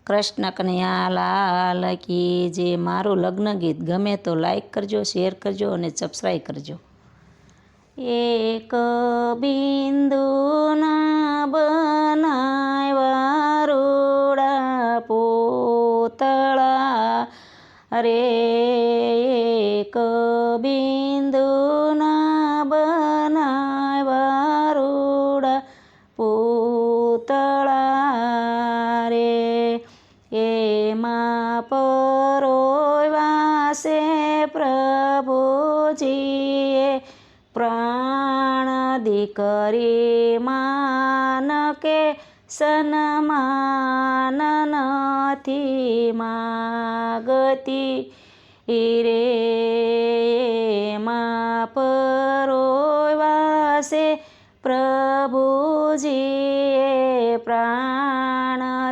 કૃષ્ણ કનૈયા લાલ કી જે. મારું લગ્ન ગીત ગમે તો લાઈક કરજો, શેર કરજો અને સબસ્ક્રાઈબ કરજો. એક બિંદુના બનાવ્યા રૂડા પૂતળા રે, એક બિંદુના બનાવ્યા રૂડા પૂતળા રે, એમાં પરોવ્યા છે પ્રભુજીએ પ્રાણ, દીકરી માન કે સન્માન નથી માગતી રે, એમાં